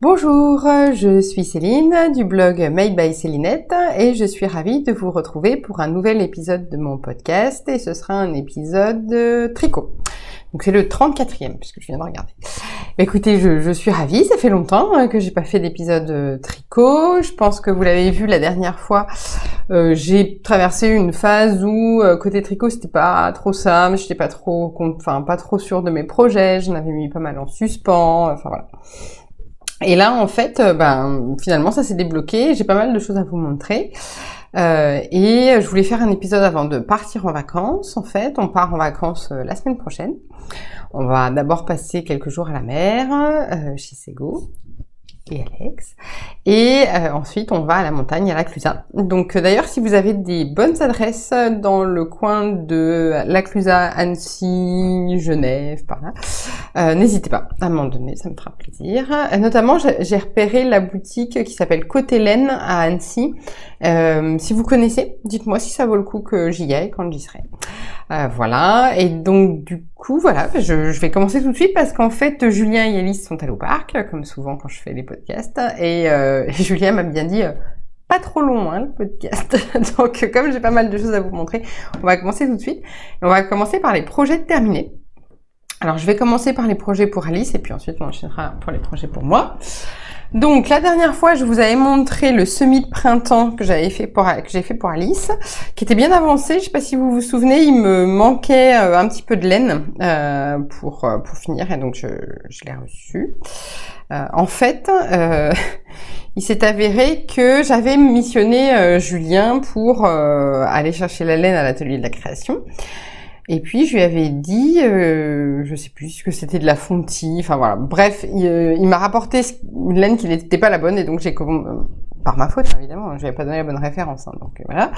Bonjour, je suis Céline du blog Made by Célinette et je suis ravie de vous retrouver pour un nouvel épisode de mon podcast et ce sera un épisode tricot. Donc c'est le 34e puisque je viens de regarder. Écoutez, je suis ravie, ça fait longtemps que j'ai pas fait d'épisode tricot. Je pense que vous l'avez vu la dernière fois, j'ai traversé une phase où côté tricot c'était pas trop ça, mais j'étais pas trop sûre de mes projets, j'en avais mis pas mal en suspens, enfin voilà. Et là, en fait, finalement, ça s'est débloqué. J'ai pas mal de choses à vous montrer. Et je voulais faire un épisode avant de partir en vacances. En fait, on part en vacances la semaine prochaine. On va d'abord passer quelques jours à la mer, chez Sego et Alex. Et ensuite, on va à la montagne, à la Clusaz. Donc d'ailleurs, si vous avez des bonnes adresses dans le coin de la Clusaz, Annecy, Genève, par là, n'hésitez pas à m'en donner, ça me fera plaisir. Notamment, j'ai repéré la boutique qui s'appelle Côté Laine à Annecy. Si vous connaissez, dites-moi si ça vaut le coup que j'y aille quand j'y serai. Voilà, et donc du coup, voilà, je vais commencer tout de suite parce qu'en fait, Julien et Alice sont allés au parc, comme souvent quand je fais les podcasts, et Julien m'a bien dit pas trop long le podcast. Donc comme j'ai pas mal de choses à vous montrer, on va commencer tout de suite. Et on va commencer par les projets terminés. Alors je vais commencer par les projets pour Alice et puis ensuite on enchaînera pour les projets pour moi. Donc la dernière fois, je vous avais montré le semis de printemps que j'ai fait pour Alice, qui était bien avancé. Je sais pas si vous vous souvenez, il me manquait un petit peu de laine pour finir et donc je l'ai reçu. En fait, il s'est avéré que j'avais missionné Julien pour aller chercher la laine à l'atelier de la création. Et puis je lui avais dit, je sais plus que c'était de la fontie, enfin voilà. Bref, il m'a rapporté une laine qui n'était pas la bonne et donc j'ai par ma faute évidemment, je lui avais pas donné la bonne référence, donc voilà.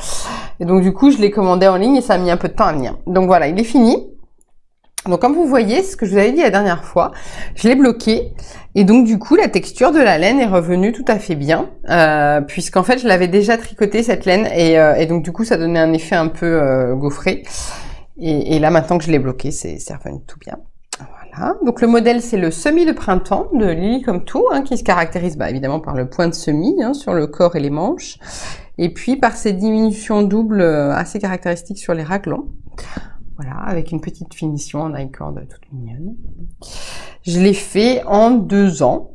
Et donc du coup je l'ai commandé en ligne et ça a mis un peu de temps à venir. Donc voilà, il est fini. Donc comme vous voyez, ce que je vous avais dit la dernière fois, je l'ai bloqué et donc du coup la texture de la laine est revenue tout à fait bien, puisqu'en fait je l'avais déjà tricoté cette laine et donc du coup ça donnait un effet un peu gaufré. Et là, maintenant que je l'ai bloqué, c'est revenu tout bien. Voilà. Donc le modèle, c'est le semis de printemps de Lily comme tout, qui se caractérise évidemment par le point de semis sur le corps et les manches, et puis par ces diminutions doubles assez caractéristiques sur les raglans. Voilà, avec une petite finition en I-cord toute mignonne. Je l'ai fait en 2 ans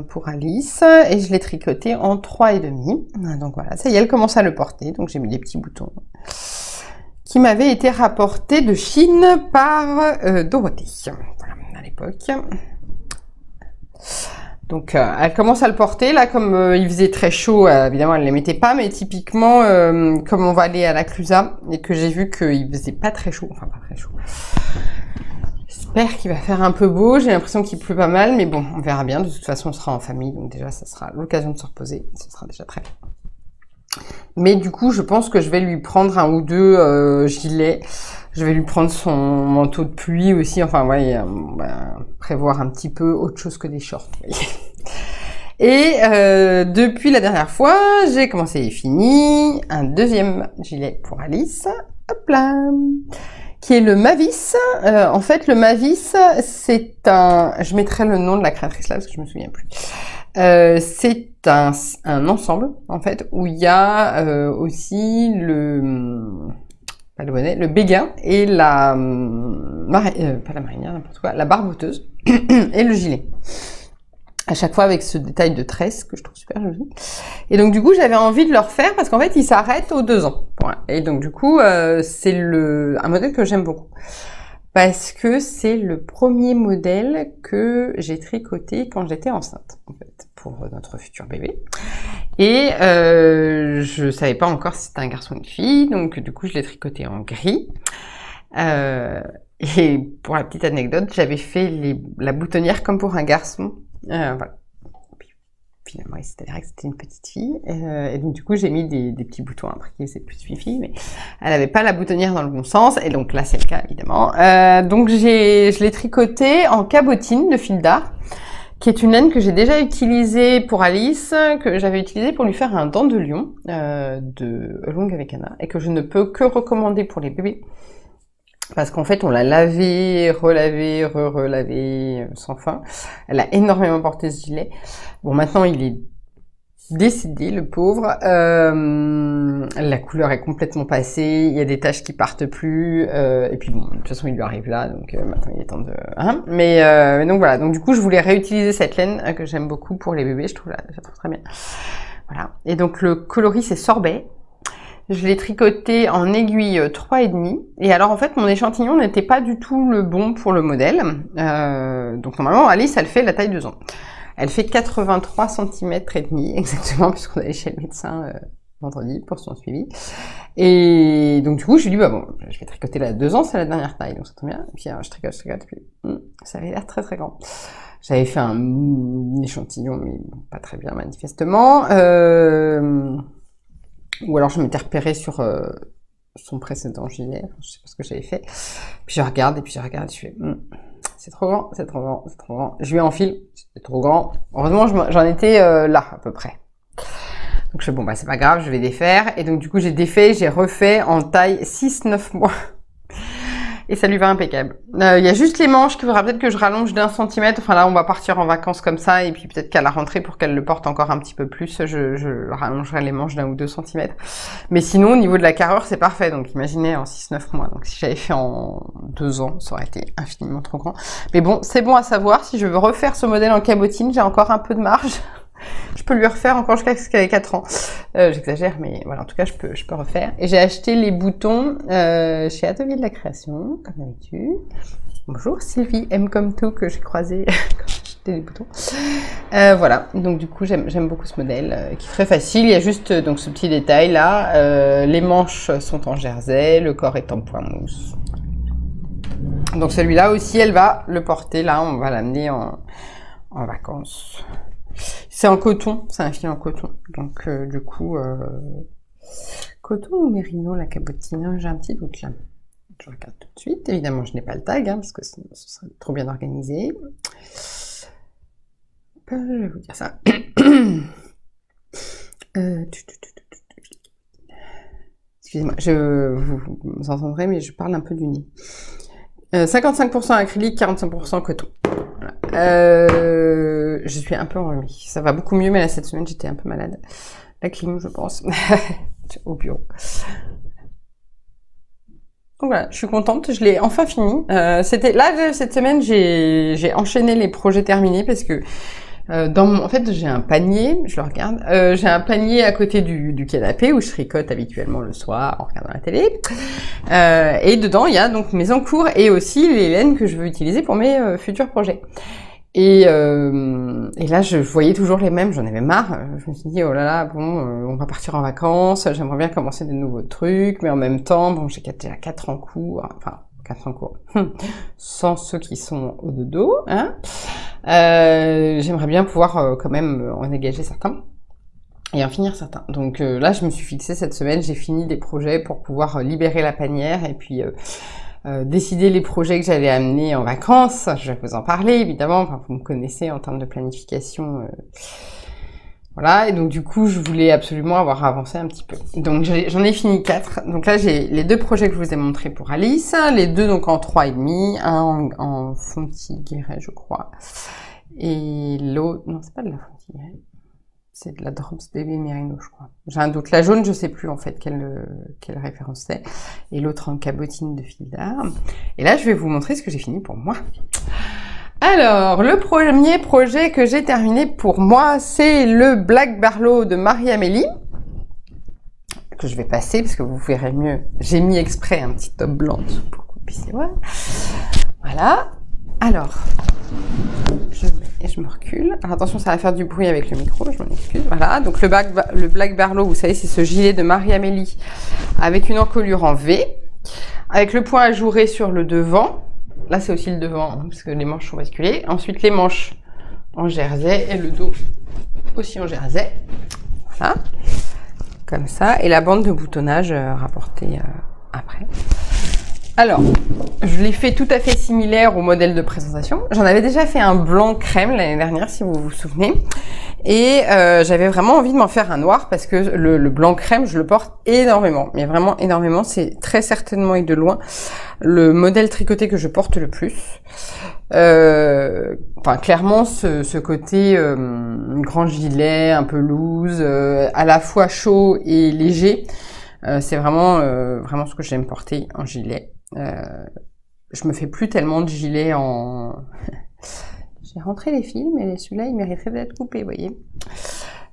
pour Alice, et je l'ai tricoté en 3 et demi. Donc voilà, ça y est, elle commence à le porter, donc j'ai mis des petits boutons qui m'avait été rapporté de Chine par Dorothée, voilà, à l'époque. Donc elle commence à le porter, là comme il faisait très chaud, évidemment elle ne les mettait pas, mais typiquement comme on va aller à la Clusaz et que j'ai vu qu'il faisait pas très chaud, enfin pas très chaud. J'espère qu'il va faire un peu beau, j'ai l'impression qu'il pleut pas mal, mais bon, on verra bien, de toute façon on sera en famille, donc déjà ça sera l'occasion de se reposer, ce sera déjà très bien. Mais du coup, je pense que je vais lui prendre 1 ou 2 gilets. Je vais lui prendre son manteau de pluie aussi. Enfin, ouais, on va prévoir un petit peu autre chose que des shorts. Et depuis la dernière fois, j'ai commencé et fini un 2e gilet pour Alice. Hop là, qui est le Mavis. En fait, le Mavis, c'est un... Je mettrai le nom de la créatrice là parce que je me souviens plus. C'est un ensemble en fait où il y a aussi le béguin et la pas la marinière, n'importe quoi, la barboteuse et le gilet. À chaque fois avec ce détail de tresse que je trouve super joli. Et donc du coup j'avais envie de le refaire parce qu'en fait il s'arrête aux 2 ans. Voilà. Et donc du coup c'est un modèle que j'aime beaucoup. Parce que c'est le premier modèle que j'ai tricoté quand j'étais enceinte, en fait, pour notre futur bébé. Et je savais pas encore si c'était un garçon ou une fille, donc du coup je l'ai tricoté en gris. Et pour la petite anecdote, j'avais fait la boutonnière comme pour un garçon. Voilà. Finalement, il s'est avéré que c'était une petite fille. Et donc, du coup, j'ai mis des petits boutons après qui c'est plus fille, mais elle avait pas la boutonnière dans le bon sens. Et donc là, c'est le cas, évidemment. Donc, je l'ai tricoté en cabotine de fil d'art, qui est une laine que j'ai déjà utilisée pour Alice, que j'avais utilisée pour lui faire un dent de lion de Longue avec Anna, et que je ne peux que recommander pour les bébés. Parce qu'en fait, on l'a lavé, relavé, relavé sans fin. Elle a énormément porté ce gilet. Bon, maintenant, il est décidé, le pauvre. La couleur est complètement passée. Il y a des taches qui partent plus. Et puis bon, de toute façon, il lui arrive là. Donc maintenant, il est temps de... Hein, mais donc voilà. Donc du coup, je voulais réutiliser cette laine que j'aime beaucoup pour les bébés. Je trouve très bien. Voilà. Et donc, le coloris, c'est sorbet. Je l'ai tricoté en aiguille 3,5. Et alors, en fait, mon échantillon n'était pas du tout le bon pour le modèle. Donc, normalement, Alice, elle fait la taille 2 ans. Elle fait 83 cm et demi, exactement, puisqu'on allait chez le médecin vendredi pour son suivi. Et donc, du coup, je lui ai dit, bah bon, je vais tricoter la 2 ans, c'est la dernière taille, donc ça tombe bien. Et puis, je tricote, puis ça avait l'air très grand. J'avais fait un échantillon, mais pas très bien, manifestement. Ou alors je m'étais repérée sur son précédent gilet, je sais pas ce que j'avais fait. Puis je regarde, et je fais, c'est trop grand, c'est trop grand, c'est trop grand. Je lui enfile, c'est trop grand. Heureusement, j'en étais là, à peu près. Donc je fais, bon, bah c'est pas grave, je vais défaire. Et donc du coup, j'ai défait, j'ai refait en taille 6-9 mois. Et ça lui va impeccable. Il y a juste les manches qu'il faudra peut-être que je rallonge d'1 centimètre. Enfin là, on va partir en vacances comme ça. Et puis peut-être qu'à la rentrée, pour qu'elle le porte encore un petit peu plus, je rallongerai les manches d'1 ou 2 centimètres. Mais sinon, au niveau de la carrure, c'est parfait. Donc imaginez en 6-9 mois. Donc si j'avais fait en 2 ans, ça aurait été infiniment trop grand. Mais bon, c'est bon à savoir. Si je veux refaire ce modèle en cabotine, j'ai encore un peu de marge. Je peux lui refaire encore jusqu'à ce qu'elle ait 4 ans. J'exagère, mais voilà, en tout cas, je peux refaire. Et j'ai acheté les boutons chez Atelier de la Création, comme d'habitude. Bonjour Sylvie, M comme tout, que j'ai croisé quand j'ai acheté les boutons. Voilà, donc du coup, j'aime beaucoup ce modèle, qui est très facile. Il y a juste donc ce petit détail là. Les manches sont en jersey, le corps est en point mousse. Donc celui-là aussi, elle va le porter. Là, on va l'amener en vacances. C'est en coton, c'est un fil en coton. Donc, du coup, coton ou mérino, la cabotine? J'ai un petit doute là. Je regarde tout de suite. Évidemment, je n'ai pas le tag, hein, parce que ce serait trop bien organisé. Je vais vous dire ça. Excusez-moi, vous entendrez, mais je parle un peu du nez. 55% acrylique, 45% coton. Voilà. Je suis un peu enrhumée. Ça va beaucoup mieux, mais là, cette semaine, j'étais un peu malade. La clim, je pense. Au bureau. Donc voilà, je suis contente. Je l'ai enfin fini. C'était là, cette semaine, j'ai enchaîné les projets terminés parce que en fait, j'ai un panier, je le regarde, j'ai un panier à côté du canapé où je tricote habituellement le soir en regardant la télé. Et dedans, il y a donc mes encours et aussi les laines que je veux utiliser pour mes futurs projets. Et là, je voyais toujours les mêmes, j'en avais marre. Je me suis dit, oh là là, bon, on va partir en vacances, j'aimerais bien commencer des nouveaux trucs, mais en même temps, bon, j'ai déjà 4 en cours, enfin, 4 en cours, sans ceux qui sont au dodo, hein. J'aimerais bien pouvoir quand même en dégager certains et en finir certains. Donc là, je me suis fixée cette semaine, j'ai fini des projets pour pouvoir libérer la panière et puis décider les projets que j'allais amener en vacances. Je vais vous en parler, évidemment. Enfin, vous me connaissez en termes de planification. Voilà, et donc du coup, je voulais absolument avoir avancé un petit peu. Donc j'en ai fini 4. Donc là, j'ai les 2 projets que je vous ai montrés pour Alice, les 2 donc en 3,5, un en Fonti-Guéret, je crois. Et l'autre, non, c'est pas de la Fonti-Guéret. C'est de la Drops Bébé Mérino, je crois. J'ai un doute. La jaune, je sais plus en fait quelle référence c'est. Et l'autre en cabotine de fil d'art. Et là, je vais vous montrer ce que j'ai fini pour moi. Alors, le premier projet que j'ai terminé pour moi, c'est le Black Barlow de Marie-Amélie, que je vais passer parce que vous verrez mieux. J'ai mis exprès un petit top blanc dessous pour que vous puissiez voir. Voilà. Alors, je me recule. Alors attention, ça va faire du bruit avec le micro, je m'en excuse. Voilà, donc le Black Barlow, vous savez, c'est ce gilet de Marie-Amélie avec une encolure en V, avec le point ajouré sur le devant. Là, c'est aussi le devant, hein, parce que les manches sont basculées. Ensuite, les manches en jersey et le dos aussi en jersey. Voilà, comme ça. Et la bande de boutonnage rapportée après. Alors, je l'ai fait tout à fait similaire au modèle de présentation. J'en avais déjà fait un blanc crème l'année dernière, si vous vous souvenez. Et j'avais vraiment envie de m'en faire un noir parce que le blanc crème, je le porte énormément. Mais vraiment énormément. C'est très certainement et de loin le modèle tricoté que je porte le plus. Enfin, clairement, ce côté grand gilet, un peu loose, à la fois chaud et léger, c'est vraiment ce que j'aime porter en gilet. Je me fais plus tellement de gilets en... J'ai rentré les fils, mais celui-là, il mériterait d'être coupé, vous voyez.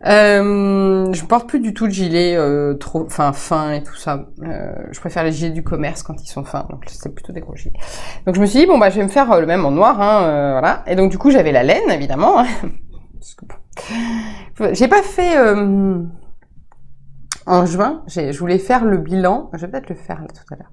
Je porte plus du tout de gilets trop fins et tout ça. Je préfère les gilets du commerce quand ils sont fins, donc c'est plutôt des gros gilets. Donc je me suis dit, bon bah je vais me faire le même en noir, hein, voilà. Et donc du coup j'avais la laine, évidemment. Parce que, bon, j'ai pas fait... en juin, je voulais faire le bilan, je vais peut-être le faire là, tout à l'heure.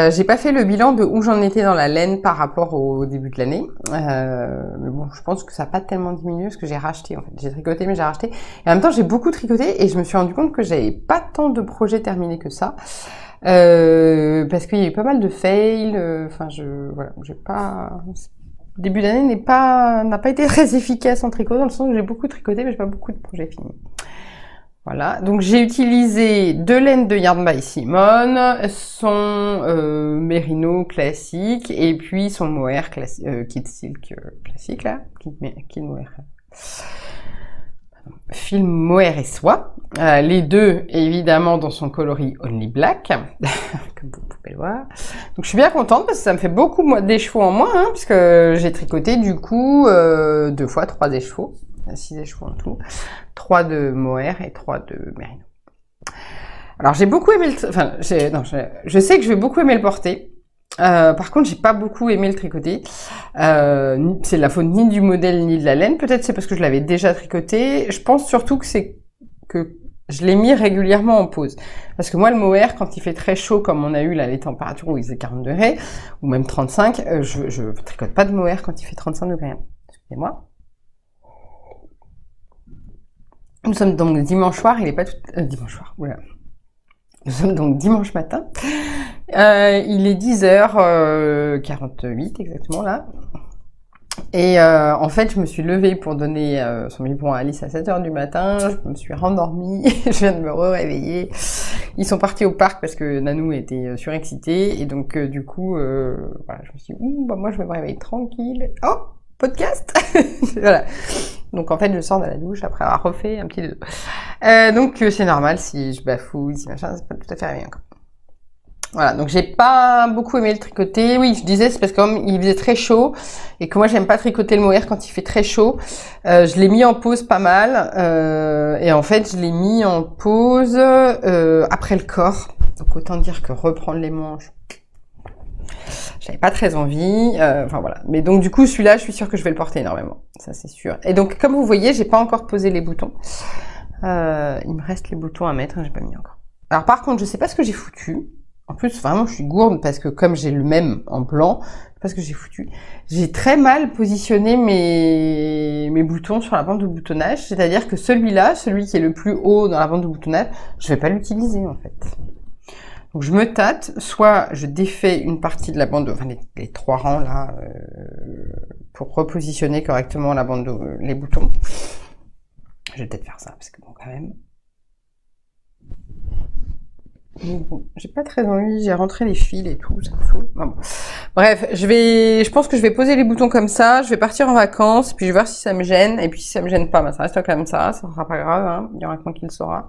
J'ai pas fait le bilan de où j'en étais dans la laine par rapport au début de l'année. Mais bon, je pense que ça n'a pas tellement diminué parce que j'ai racheté en fait. J'ai tricoté mais j'ai racheté. Et en même temps, j'ai beaucoup tricoté et je me suis rendu compte que j'avais pas tant de projets terminés que ça. Parce qu'il y a eu pas mal de fails. Enfin, voilà, j'ai pas... Le début d'année n'a pas été très efficace en tricot dans le sens où j'ai beaucoup tricoté mais j'ai pas beaucoup de projets finis. Voilà, donc j'ai utilisé deux laines de Yarn by Simone, son Merino classique et puis son mohair kit silk classique là, kit mohair, fil mohair et soie. Les deux évidemment dans son coloris Only Black, comme vous pouvez le voir. Donc je suis bien contente parce que ça me fait beaucoup d'écheveaux en moins, hein, puisque j'ai tricoté du coup 2 fois 3 écheveaux. 6 écheveaux en tout, 3 de mohair et 3 de merino. Alors j'ai beaucoup aimé je sais que je vais beaucoup aimer le porter. Par contre, j'ai pas beaucoup aimé le tricoter. C'est la faute ni du modèle ni de la laine. Peut-être c'est parce que je l'avais déjà tricoté. Je pense surtout que c'est que je l'ai mis régulièrement en pause. Parce que moi, le mohair, quand il fait très chaud, comme on a eu là les températures où il faisait 40 degrés, ou même 35, je tricote pas de mohair quand il fait 35 degrés. Excusez-moi. Nous sommes donc dimanche soir, il est pas tout... dimanche soir, oula. Nous sommes donc dimanche matin. Il est 10h48 exactement là. Et en fait, je me suis levée pour donner son biberon à Alice à 7h du matin. Je me suis rendormie, je viens de me réveiller. Ils sont partis au parc parce que Nanou était surexcitée. Et donc, du coup, voilà, je me suis dit, bah, moi, je vais me réveiller tranquille. Oh, podcast. Voilà. Donc en fait, je sors de la douche après avoir refait un petit dodo. Donc c'est normal si je bafouille, si machin, c'est pas tout à fait rien. Voilà, donc j'ai pas beaucoup aimé le tricoter. Oui, je disais, c'est parce que comme il faisait très chaud et que moi j'aime pas tricoter le mohair quand il fait très chaud, je l'ai mis en pause pas mal. Et en fait, je l'ai mis en pause après le corps. Donc autant dire que reprendre les manches, j'avais pas très envie, enfin voilà. Mais donc du coup, celui-là, je suis sûre que je vais le porter énormément, ça c'est sûr. Et donc, comme vous voyez, j'ai pas encore posé les boutons. Il me reste les boutons à mettre, j'ai pas mis encore. Alors par contre, je sais pas ce que j'ai foutu. En plus, vraiment, je suis gourde parce que comme j'ai le même en blanc, je sais pas ce que j'ai foutu. J'ai très mal positionné mes boutons sur la bande de boutonnage. C'est-à-dire que celui-là, celui qui est le plus haut dans la bande de boutonnage, je vais pas l'utiliser en fait. Donc je me tâte, soit je défais une partie de la bande, enfin les 3 rangs là, pour repositionner correctement la bande les boutons. Je vais peut-être faire ça, parce que bon, quand même. Bon, j'ai pas très envie, j'ai rentré les fils et tout, ça me saoule. Bon. Bref, je pense que je vais poser les boutons comme ça, je vais partir en vacances, puis je vais voir si ça me gêne, et puis si ça me gêne pas, bah, ça reste comme ça sera pas grave, hein, il y aura que moi qui le saura.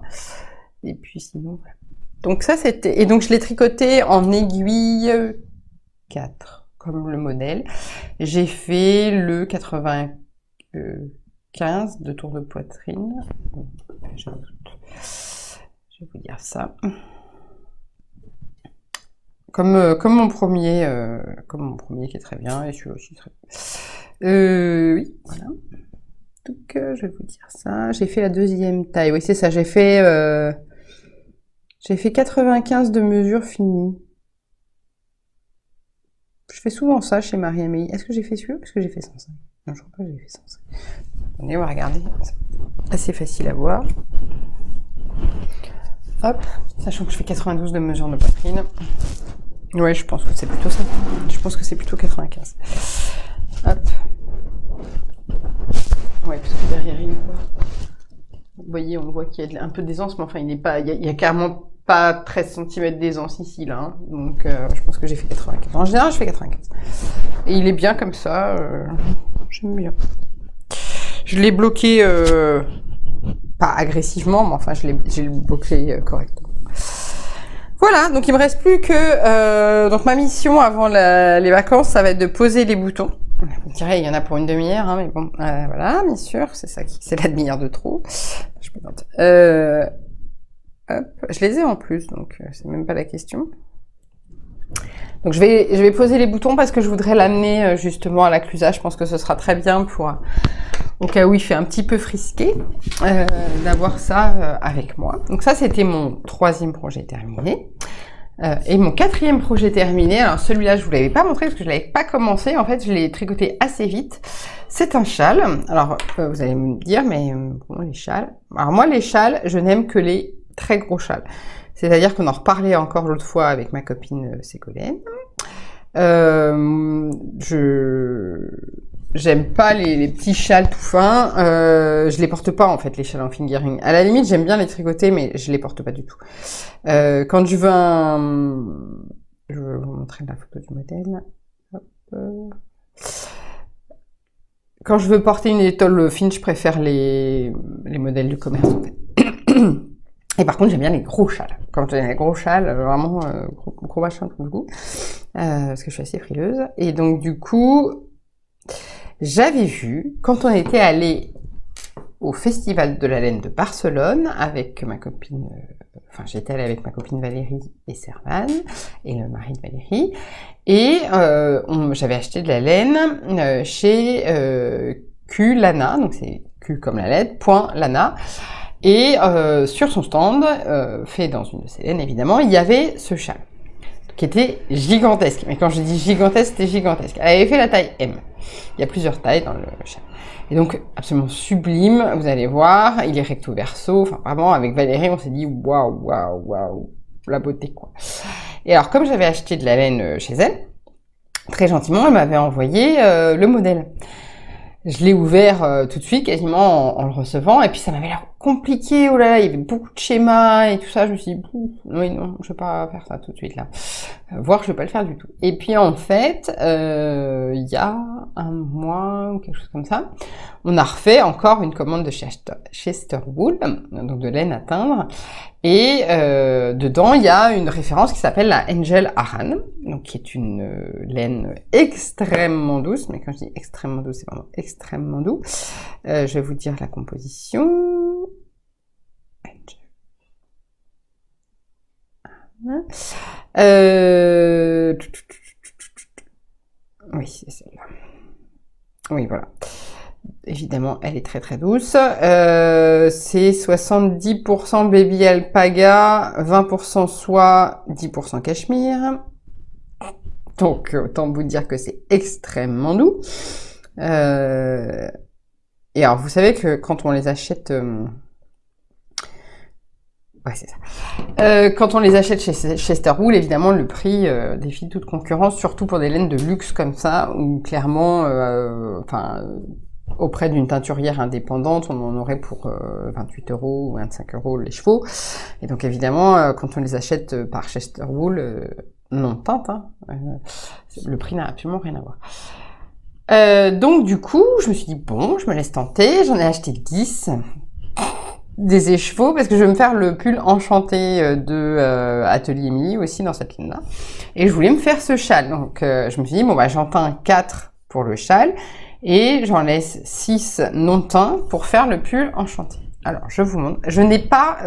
Et puis sinon, voilà. Donc ça c'était, et donc je l'ai tricoté en aiguille 4, comme le modèle. J'ai fait le 95 de tour de poitrine. Je vais vous dire ça. Comme mon premier qui est très bien, et celui-là aussi très bien. Oui, voilà. Donc je vais vous dire ça. J'ai fait la deuxième taille. Oui, c'est ça. J'ai fait 95 de mesure finie. Je fais souvent ça chez Marie-Amélie. Est-ce que j'ai fait celui-là ou est-ce que j'ai fait 105? Non, je crois pas que j'ai fait 105. Attendez, on va regarder. C'est assez facile à voir. Hop, sachant que je fais 92 de mesure de poitrine. Ouais, je pense que c'est plutôt ça. Je pense que c'est plutôt 95. Hop. Ouais, parce que derrière, il est pas... Vous voyez, on voit qu'il y a un peu d'aisance, mais enfin, il n'est pas... Il y a carrément pas 13 cm d'aisance ici, là. Hein. Donc, je pense que j'ai fait 95. En général, je fais 95. Et il est bien comme ça. J'aime bien. Je l'ai bloqué... pas agressivement, mais enfin, j'ai bloqué correctement. Voilà, donc il me reste plus que... donc ma mission avant les vacances, ça va être de poser les boutons. Vous direz, il y en a pour une demi-heure, hein, mais bon, voilà, bien sûr, c'est ça c'est la demi-heure de trop. Je plaisante. Hop, je les ai en plus, donc c'est même pas la question. Donc je vais poser les boutons parce que je voudrais l'amener justement à la Clusa. Je pense que ce sera très bien pour, au cas où il fait un petit peu frisqué, d'avoir ça avec moi. Donc ça, c'était mon 3e projet terminé. Et mon 4e projet terminé, alors celui-là, je vous l'avais pas montré parce que je l'avais pas commencé. En fait, je l'ai tricoté assez vite. C'est un châle. Alors, vous allez me dire, mais bon, les châles. Alors moi, les châles, je n'aime que les très gros châles. C'est-à-dire qu'on en reparlait encore l'autre fois avec ma copine Ségolène. J'aime pas les petits châles tout fins. Je les porte pas en fait, les châles en fingering. À la limite, j'aime bien les tricoter, mais je les porte pas du tout. Quand je veux je vais vous montrer la photo du modèle. Hop. Quand je veux porter une étole fine, je préfère les modèles du commerce en fait. Et par contre, j'aime bien les gros châles. Quand j'ai les gros châles, vraiment gros machin pour le coup, parce que je suis assez frileuse. Et donc du coup, j'avais vu quand on était allé au Festival de la laine de Barcelone avec ma copine, j'étais allée avec ma copine Valérie et Servan et le mari de Valérie, et j'avais acheté de la laine chez Q Lana, donc c'est Q comme la lettre, point Lana. Et sur son stand, fait dans une de ses laines évidemment, il y avait ce châle qui était gigantesque. Mais quand je dis gigantesque, c'était gigantesque. Elle avait fait la taille M. Il y a plusieurs tailles dans le châle. Et donc absolument sublime, vous allez voir, il est recto verso. Enfin vraiment, avec Valérie, on s'est dit waouh, waouh, waouh, la beauté quoi. Et alors comme j'avais acheté de la laine chez elle, très gentiment, elle m'avait envoyé le modèle. Je l'ai ouvert tout de suite, quasiment en le recevant, et puis ça m'avait l'air compliqué, oh là là, il y avait beaucoup de schémas et tout ça, je me suis dit, oui, non, je vais pas faire ça tout de suite là, voire je vais pas le faire du tout. Et puis en fait, il y a un mois ou quelque chose comme ça, on a refait encore une commande de Chester Wool, donc de laine à teindre, et dedans il y a une référence qui s'appelle la Angel Aran, donc qui est une laine extrêmement douce, mais quand je dis extrêmement douce, c'est vraiment extrêmement doux. Je vais vous dire la composition. Oui, c'est celle-là. Oui, voilà. Évidemment, elle est très très douce. C'est 70% baby alpaga, 20% soie, 10% cachemire. Donc, autant vous dire que c'est extrêmement doux. Et alors, vous savez que quand on les achète... Ouais, c'est ça. Quand on les achète chez Chester Wool, évidemment, le prix défie toute concurrence, surtout pour des laines de luxe comme ça, où clairement, auprès d'une teinturière indépendante, on en aurait pour 28 € ou 25 € les chevaux. Et donc, évidemment, quand on les achète par Chester Wool, non teinte, hein, le prix n'a absolument rien à voir. Donc, du coup, je me suis dit, bon, je me laisse tenter. J'en ai acheté 10. Des écheveaux, parce que je vais me faire le pull enchanté de Atelier Mi aussi dans cette ligne-là. Et je voulais me faire ce châle. Donc, je me suis dit, bon, bah, j'en teins 4 pour le châle et j'en laisse 6 non teints pour faire le pull enchanté. Alors, je vous montre. Je n'ai pas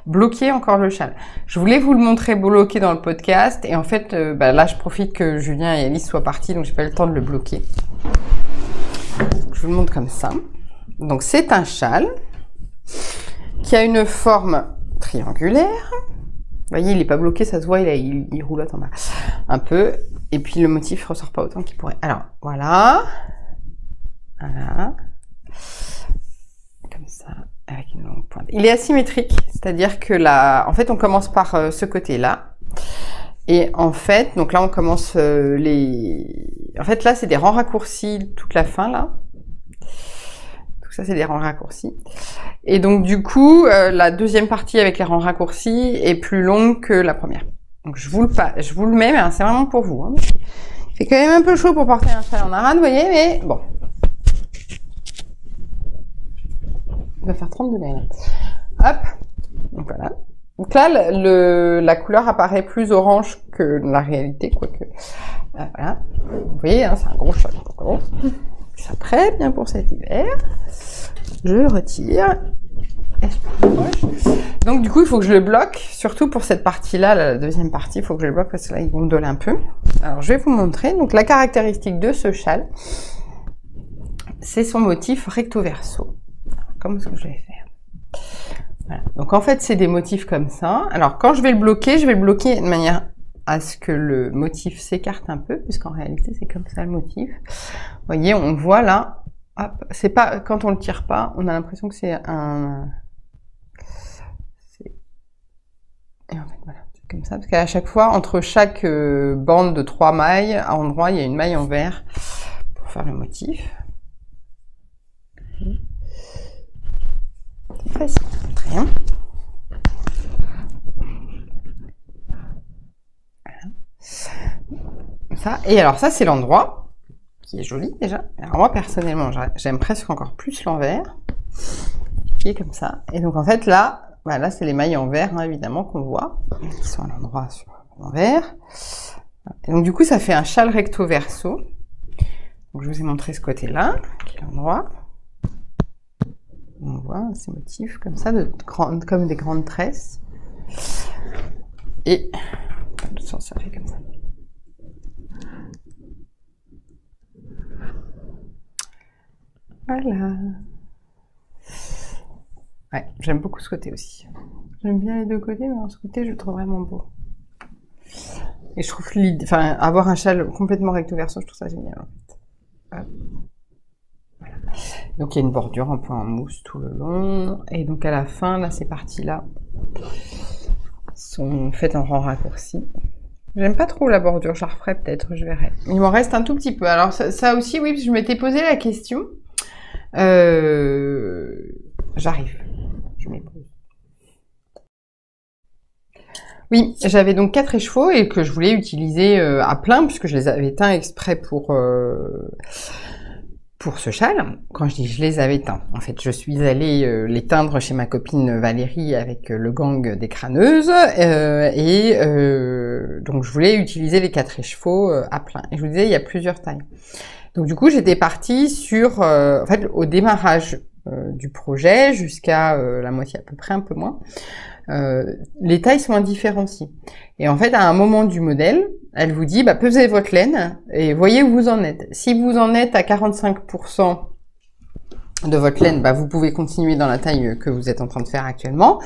bloqué encore le châle. Je voulais vous le montrer bloqué dans le podcast et en fait, là, je profite que Julien et Alice soient partis, donc j'ai pas eu le temps de le bloquer. Je vous le montre comme ça. Donc, c'est un châle qui a une forme triangulaire. Vous voyez, il n'est pas bloqué, ça se voit, il roulotte en bas. Un peu. Et puis le motif ressort pas autant qu'il pourrait. Alors, voilà. Voilà. Comme ça, avec une longue pointe. Il est asymétrique, c'est-à-dire que là, en fait, on commence par ce côté-là. Et en fait, donc là on commence en fait là c'est des rangs raccourcis toute la fin là. Tout ça c'est des rangs raccourcis. Et donc du coup, la deuxième partie avec les rangs raccourcis est plus longue que la première. Donc je vous le mets, mais c'est vraiment pour vous. Hein. Il fait quand même un peu chaud pour porter un châle en arane, vous voyez, mais bon. Il va faire 30 degrés là. Hop, donc voilà. Donc là, la couleur apparaît plus orange que la réalité, quoique. Voilà. Vous voyez, hein, c'est un gros châle. Ça très bien pour cet hiver. Je le retire. Et je m'approche. Donc du coup, il faut que je le bloque, surtout pour cette partie-là, la deuxième partie, il faut que je le bloque parce que là, il gondole un peu. Alors, je vais vous montrer. Donc la caractéristique de ce châle, c'est son motif recto verso. Comme ce que je vais faire. Voilà. Donc en fait, c'est des motifs comme ça. Alors quand je vais le bloquer de manière à ce que le motif s'écarte un peu, puisqu'en réalité, c'est comme ça le motif. Vous voyez, on voit là, hop, c'est pas, quand on le tire pas, on a l'impression que c'est un... Et en fait, voilà, c'est comme ça, parce qu'à chaque fois, entre chaque bande de 3 mailles, à endroit, il y a une maille en vert pour faire le motif. C'est facile, rien. Voilà. Ça, et alors ça, c'est l'endroit qui est joli déjà. Alors moi, personnellement, j'aime presque encore plus l'envers, qui est comme ça. Et donc en fait, là, bah, là c'est les mailles en vert, hein, évidemment, qu'on voit, qui sont à l'endroit sur l'envers. Et donc du coup, ça fait un châle recto verso. Donc je vous ai montré ce côté-là, qui est l'endroit. On voit ces motifs comme ça, comme des grandes tresses. Et dans l'autre sens, ça fait comme ça. Voilà. Ouais, j'aime beaucoup ce côté aussi. J'aime bien les deux côtés, mais ce côté, je le trouve vraiment beau. Et je trouve l'idée, enfin, avoir un châle complètement recto verso, je trouve ça génial en fait. Hop. Voilà. Donc il y a une bordure en point en mousse tout le long, et donc à la fin, là, ces parties-là sont faites en rang raccourci. J'aime pas trop la bordure, je la referai peut-être, je verrai. Il m'en reste un tout petit peu. Alors ça aussi, oui, parce que je m'étais posé la question. J'arrive. Je m'épose. Oui, j'avais donc 4 écheveaux et que je voulais utiliser à plein, puisque je les avais teints exprès pour ce châle. Quand je dis je les avais teints, en fait, je suis allée les teindre chez ma copine Valérie avec le gang des crâneuses, donc je voulais utiliser les 4 écheveaux à plein. Et je vous disais, il y a plusieurs tailles. Donc du coup, j'étais partie sur, en fait, au démarrage du projet, jusqu'à la moitié à peu près, un peu moins, les tailles sont indifférenciées. Et en fait, à un moment du modèle, elle vous dit, bah, pesez votre laine et voyez où vous en êtes. Si vous en êtes à 45% de votre laine, bah, vous pouvez continuer dans la taille que vous êtes en train de faire actuellement.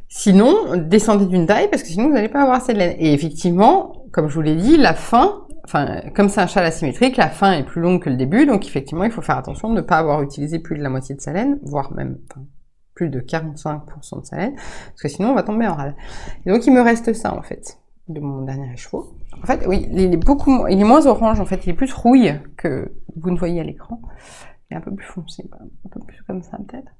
Sinon, descendez d'une taille parce que sinon, vous n'allez pas avoir assez de laine. Et effectivement, comme je vous l'ai dit, la fin, enfin, comme c'est un châle asymétrique, la fin est plus longue que le début, donc effectivement, il faut faire attention de ne pas avoir utilisé plus de la moitié de sa laine, voire même plus de 45% de sa laine, parce que sinon on va tomber en rade. Et donc il me reste ça en fait, de mon dernier écheveau. En fait, oui, il est moins orange, en fait, il est plus rouille que vous ne voyez à l'écran. Il est un peu plus foncé, un peu plus comme ça peut-être.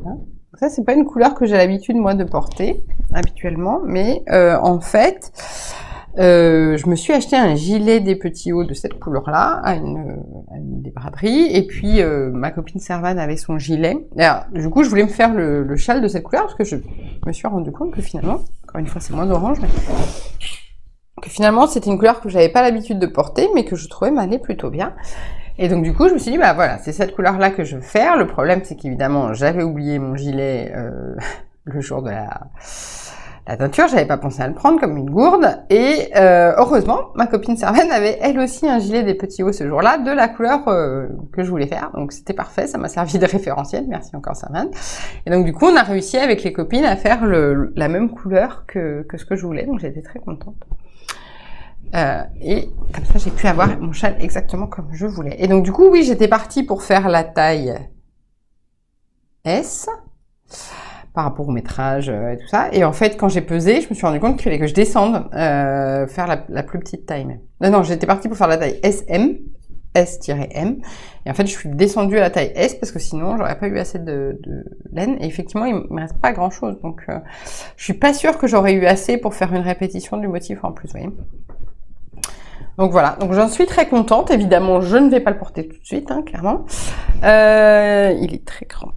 Voilà. Ça, c'est pas une couleur que j'ai l'habitude moi de porter habituellement, mais en fait, je me suis acheté un gilet des petits hauts de cette couleur-là à une des braderies, et puis ma copine Servane avait son gilet. Alors, du coup, je voulais me faire le châle de cette couleur parce que je me suis rendu compte que finalement, encore une fois, c'est moins orange, mais que finalement, c'était une couleur que j'avais pas l'habitude de porter, mais que je trouvais m'aller plutôt bien. Et donc du coup, je me suis dit, bah voilà, c'est cette couleur-là que je veux faire. Le problème, c'est qu'évidemment, j'avais oublié mon gilet le jour de la teinture, j'avais pas pensé à le prendre comme une gourde, et heureusement, ma copine Servane avait elle aussi un gilet des petits hauts ce jour-là, de la couleur que je voulais faire, donc c'était parfait, ça m'a servi de référentiel, merci encore Servane. Et donc du coup, on a réussi avec les copines à faire la même couleur que ce que je voulais, donc j'étais très contente. Et comme ça, j'ai pu avoir mon châle exactement comme je voulais. Et donc du coup, oui, j'étais partie pour faire la taille S, par rapport au métrage et tout ça. Et en fait, quand j'ai pesé, je me suis rendu compte qu'il fallait que je descende, faire la plus petite taille. Non, j'étais partie pour faire la taille SM, S-M. Et en fait, je suis descendue à la taille S parce que sinon, j'aurais pas eu assez de laine. Et effectivement, il me reste pas grand chose. Donc, je suis pas sûre que j'aurais eu assez pour faire une répétition du motif en plus, vous voyez. Donc voilà, donc j'en suis très contente. Évidemment, je ne vais pas le porter tout de suite, hein, clairement. Il est très grand.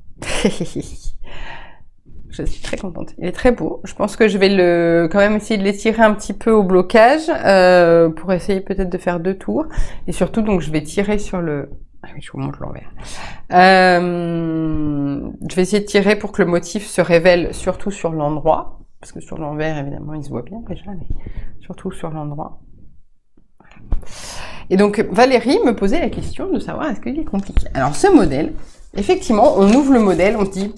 Je suis très contente. Il est très beau. Je pense que je vais quand même essayer de l'étirer un petit peu au blocage pour essayer peut-être de faire 2 tours. Et surtout, donc, je vais tirer sur le... Ah oui, je vous montre l'envers. Je vais essayer de tirer pour que le motif se révèle surtout sur l'endroit. Parce que sur l'envers, évidemment, il se voit bien déjà, mais surtout sur l'endroit. Voilà. Et donc, Valérie me posait la question de savoir est-ce qu'il est compliqué. Alors, ce modèle... Effectivement, on ouvre le modèle, on se dit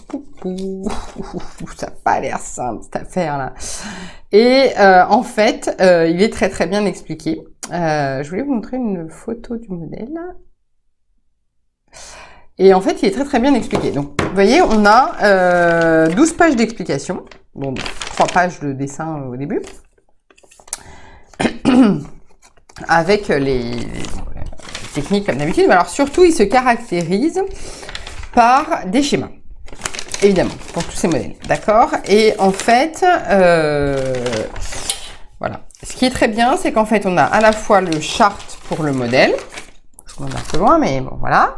ça n'a pas l'air simple cette affaire-là. Et en fait, il est très très bien expliqué. Je voulais vous montrer une photo du modèle. Et en fait, il est très très bien expliqué. Donc, vous voyez, on a 12 pages d'explication. Bon, 3 pages de dessin au début. Avec les techniques comme d'habitude. Mais alors surtout, il se caractérise par des schémas, évidemment, pour tous ces modèles, d'accord? Et en fait, voilà. Ce qui est très bien, c'est qu'en fait, on a à la fois le chart pour le modèle, je vous montre un peu loin, mais bon, voilà.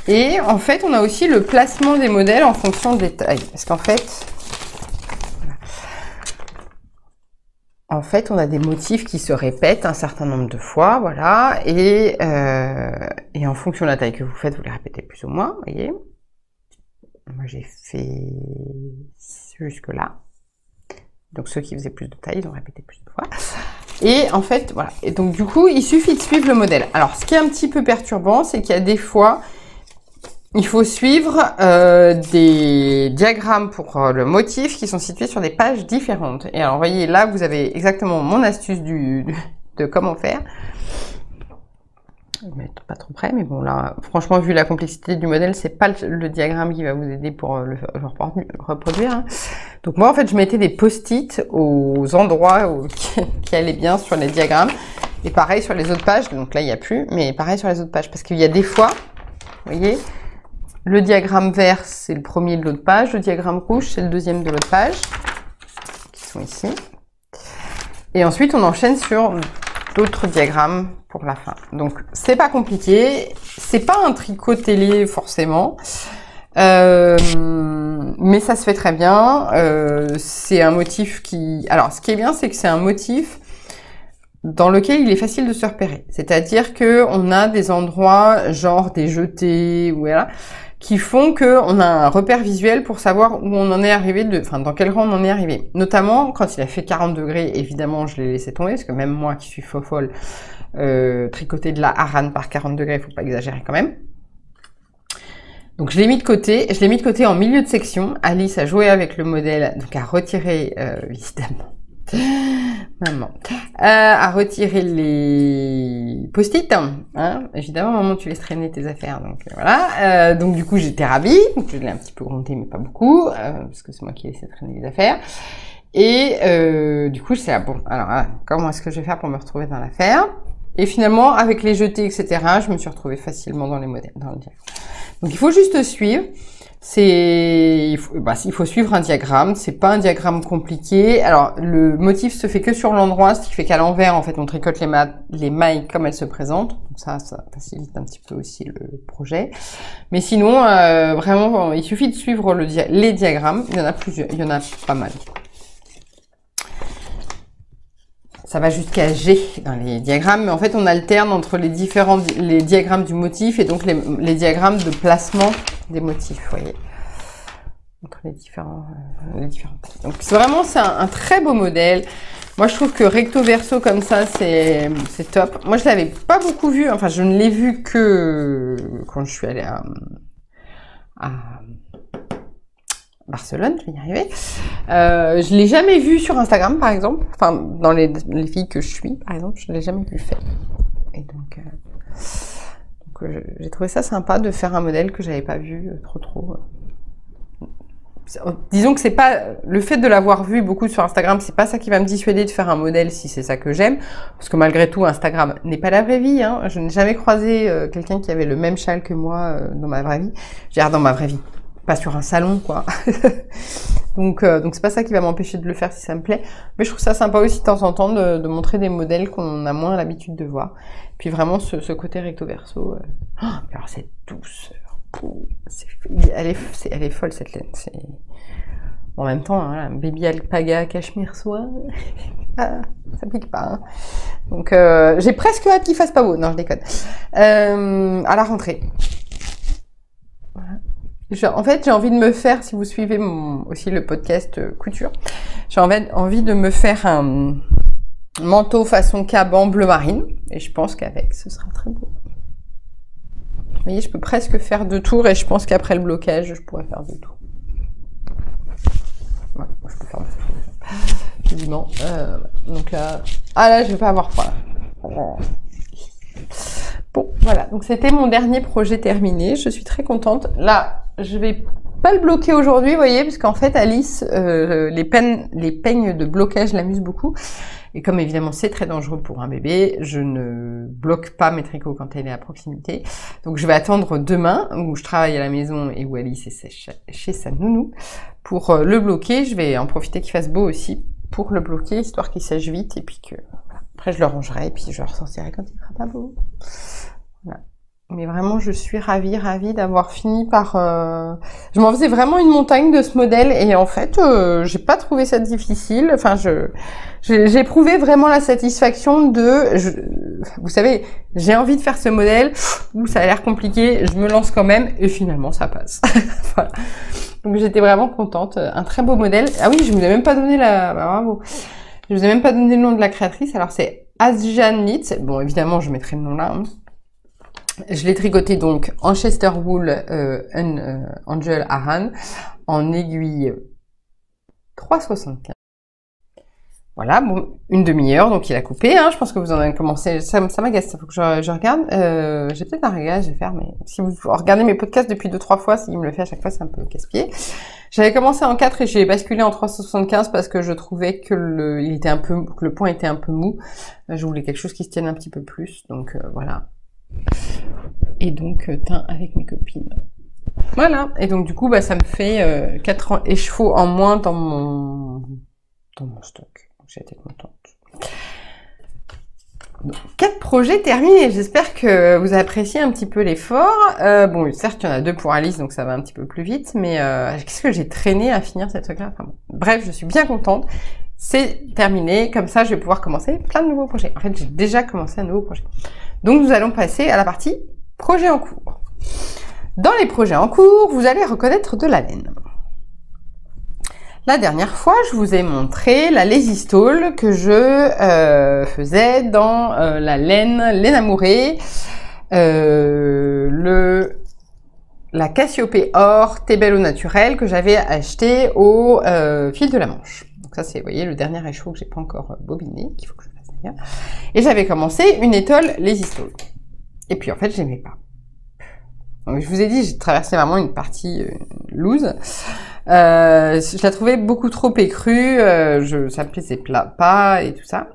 Et en fait, on a aussi le placement des modèles en fonction des tailles, parce qu'en fait, on a des motifs qui se répètent un certain nombre de fois, voilà, et en fonction de la taille que vous faites, vous les répétez plus ou moins, vous voyez. Moi, j'ai fait jusque là. Donc, ceux qui faisaient plus de taille, ils ont répété plus de fois. Et en fait, voilà. Et donc, du coup, il suffit de suivre le modèle. Alors, ce qui est un petit peu perturbant, c'est qu'il y a des fois, il faut suivre des diagrammes pour le motif qui sont situés sur des pages différentes. Et alors, vous voyez, là, vous avez exactement mon astuce de comment faire. Je vais mettre pas trop près, mais bon, là, franchement, vu la complexité du modèle, c'est pas le diagramme qui va vous aider pour le reproduire. Hein. Donc, moi, en fait, je mettais des post-it aux endroits qui allaient bien sur les diagrammes. Et pareil sur les autres pages. Donc là, il n'y a plus, mais pareil sur les autres pages. Parce qu'il y a des fois, vous voyez, le diagramme vert, c'est le premier de l'autre page. Le diagramme rouge, c'est le deuxième de l'autre page. Qui sont ici. Et ensuite, on enchaîne sur d'autres diagrammes pour la fin. Donc, c'est pas compliqué. C'est pas un tricot télé, forcément. Mais ça se fait très bien. C'est un motif qui... Alors, ce qui est bien, c'est que c'est un motif dans lequel il est facile de se repérer. C'est-à-dire que on a des endroits, genre des jetés, ou voilà, qui font que on a un repère visuel pour savoir où on en est arrivé, enfin dans quel rang on en est arrivé. Notamment quand il a fait 40 degrés, évidemment je l'ai laissé tomber, parce que même moi qui suis folle, tricoter de la harane par 40 degrés, il faut pas exagérer quand même. Donc je l'ai mis de côté, en milieu de section. Alice a joué avec le modèle, donc a retiré, évidemment, maman, à retirer les post-it, hein. Évidemment, maman, tu laisses traîner tes affaires, donc voilà. Donc du coup, j'étais ravie. Donc je l'ai un petit peu grondé, mais pas beaucoup, parce que c'est moi qui ai laissé traîner les affaires. Et du coup, je sais, bon, alors comment est-ce que je vais faire pour me retrouver dans l'affaire? Et finalement, avec les jetés, etc., je me suis retrouvée facilement dans les modèles, dans le diagramme. Donc il faut juste suivre. Il faut suivre un diagramme, c'est pas un diagramme compliqué. Alors le motif se fait que sur l'endroit, ce qui fait qu'à l'envers, en fait, on tricote les mailles comme elles se présentent. Donc ça facilite un petit peu aussi le projet. Mais sinon, vraiment, il suffit de suivre les diagrammes. Il y en a plusieurs, il y en a pas mal. Ça va jusqu'à G dans les diagrammes, mais en fait, on alterne entre les diagrammes du motif et donc les diagrammes de placement des motifs, vous voyez, entre les différents donc c'est un très beau modèle. Moi je trouve que recto verso comme ça c'est top. Moi je l'avais pas beaucoup vu, enfin je ne l'ai vu que quand je suis allée à Barcelone, je vais y arriver. Je l'ai jamais vu sur Instagram par exemple, enfin dans les filles que je suis par exemple, je l'ai jamais vu faire. Et donc j'ai trouvé ça sympa de faire un modèle que j'avais pas vu trop. disons que c'est pas le fait de l'avoir vu beaucoup sur Instagram, c'est pas ça qui va me dissuader de faire un modèle si c'est ça que j'aime, parce que malgré tout Instagram n'est pas la vraie vie, hein. Je n'ai jamais croisé quelqu'un qui avait le même châle que moi dans ma vraie vie. Je veux dire dans ma vraie vie, pas sur un salon quoi. Donc c'est pas ça qui va m'empêcher de le faire si ça me plaît, mais je trouve ça sympa aussi de temps en temps de montrer des modèles qu'on a moins l'habitude de voir. Puis vraiment ce côté recto verso, alors cette douceur. Elle est folle cette laine. En même temps, hein, un baby alpaga cachemire soie, ça pique pas. Hein. Donc j'ai presque hâte qu'il fasse pas beau. Non, je déconne. À la rentrée. Voilà. En fait, j'ai envie de me faire, si vous suivez aussi le podcast couture, j'ai envie de me faire un manteau façon caban bleu marine. Et je pense qu'avec, ce sera très beau. Vous voyez, je peux presque faire 2 tours et je pense qu'après le blocage, je pourrais faire 2 tours. Ouais, je peux faire 2 tours. Quasiment. Donc là... Ah là, je vais pas avoir froid. Bon, voilà. Donc c'était mon dernier projet terminé. Je suis très contente. Là, je vais pas le bloquer aujourd'hui, vous voyez, parce qu'en fait, Alice, les peignes de blocage l'amusent beaucoup. Et comme évidemment c'est très dangereux pour un bébé, je ne bloque pas mes tricots quand elle est à proximité. Donc je vais attendre demain, où je travaille à la maison et où Alice est chez sa nounou, pour le bloquer. Je vais en profiter qu'il fasse beau aussi pour le bloquer, histoire qu'il sèche vite, et puis que après je le rangerai, et puis je le ressortirai quand il sera pas beau. Voilà. Mais vraiment, je suis ravie d'avoir fini par... Je m'en faisais vraiment une montagne de ce modèle, et en fait, j'ai pas trouvé ça difficile. Enfin, j'ai éprouvé vraiment la satisfaction de... Vous savez, j'ai envie de faire ce modèle, où ça a l'air compliqué, je me lance quand même, et finalement, ça passe. Voilà. Donc, j'étais vraiment contente. Un très beau modèle. Ah oui, je vous ai même pas donné la... Bah, bravo. Je vous ai même pas donné le nom de la créatrice. Alors, c'est Asjan Knits. Bon, évidemment, je mettrai le nom là, hein. Je l'ai tricoté donc en Chester Wool Angel Aran en aiguille 3,75. Voilà, bon, une demi-heure, donc il a coupé, hein, je pense que vous en avez commencé, ça m'agace, il faut que je regarde, j'ai peut-être un réglage à faire, mais si vous regardez mes podcasts depuis 2-3 fois, s'il me le fait à chaque fois, c'est un peu casse-pied. J'avais commencé en 4 et j'ai basculé en 3,75 parce que je trouvais que le point était un peu mou, je voulais quelque chose qui se tienne un petit peu plus, donc voilà. Et donc teint avec mes copines. Voilà. Et donc du coup, bah, ça me fait 4 écheveaux en moins dans mon stock. J'ai été contente. Donc, 4 projets terminés. J'espère que vous appréciez un petit peu l'effort. Bon, certes, il y en a 2 pour Alice, donc ça va un petit peu plus vite. Mais qu'est-ce que j'ai traîné à finir cette truc-là, enfin, bon. Bref, je suis bien contente. C'est terminé. Comme ça, je vais pouvoir commencer plein de nouveaux projets. En fait, j'ai déjà commencé un nouveau projet. Donc, nous allons passer à la partie projet en cours. Dans les projets en cours, vous allez reconnaître de la laine. La dernière fois, je vous ai montré la lazy stole que je faisais dans la laine amourée, la Cassiopée or Tébel au naturel que j'avais acheté au fil de la Manche. Donc ça, c'est, vous voyez, le dernier écheveau que j'ai pas encore bobiné, qu'il faut que je fasse d'ailleurs. Et j'avais commencé une étole lazy stole. Et puis en fait, j'aimais pas. Donc, je vous ai dit, j'ai traversé vraiment une partie loose. Je la trouvais beaucoup trop écrue, ça me plaisait pas et tout ça.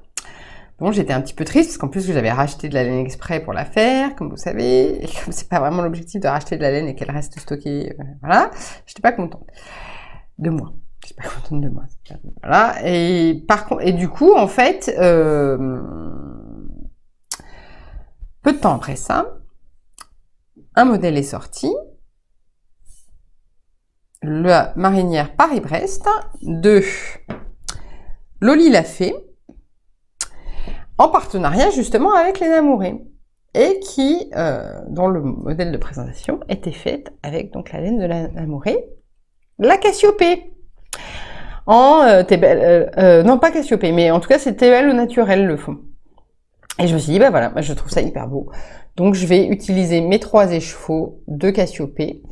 Bon, j'étais un petit peu triste parce qu'en plus j'avais racheté de la laine exprès pour la faire, comme vous savez, et comme c'est pas vraiment l'objectif de racheter de la laine et qu'elle reste stockée, voilà, j'étais pas contente de moi. J'étais pas contente de moi. Voilà. Et par contre, et du coup, en fait, peu de temps après ça, un modèle est sorti. La marinière Paris-Brest de Loli l'a fait en partenariat justement avec les Amourés et qui, dont le modèle de présentation était fait avec donc la laine de l'Amouré, la Cassiopée en non pas Cassiopée, mais en tout cas c'est Tébel au naturel le fond. Et je me suis dit bah voilà, je trouve ça hyper beau, donc je vais utiliser mes 3 écheveaux de Cassiopée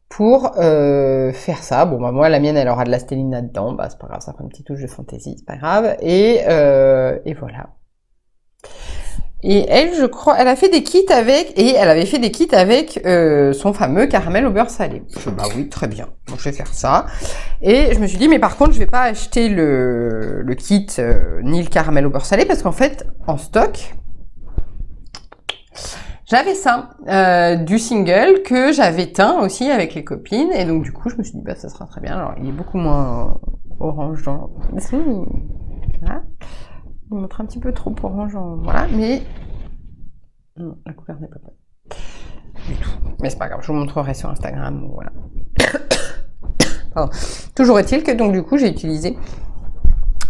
pour faire ça. Bon bah moi la mienne elle aura de la stélina dedans, bah c'est pas grave, ça fera une petite touche de fantaisie, c'est pas grave. Et voilà. Et elle, je crois, elle a fait des kits avec, et elle avait fait des kits avec son fameux caramel au beurre salé. Bah oui, très bien. Donc je vais faire ça. Et je me suis dit, mais par contre, je vais pas acheter le kit ni le caramel au beurre salé parce qu'en fait, en stock, j'avais ça, du single que j'avais teint aussi avec les copines. Et donc du coup, je me suis dit, bah ça sera très bien. Alors, il est beaucoup moins orange dans... Voilà. Il montre un petit peu trop orange, voilà, mais non, la couleur n'est pas bonne du tout. Mais c'est pas grave, je vous montrerai sur Instagram, voilà. Pardon. Toujours est-il que donc du coup j'ai utilisé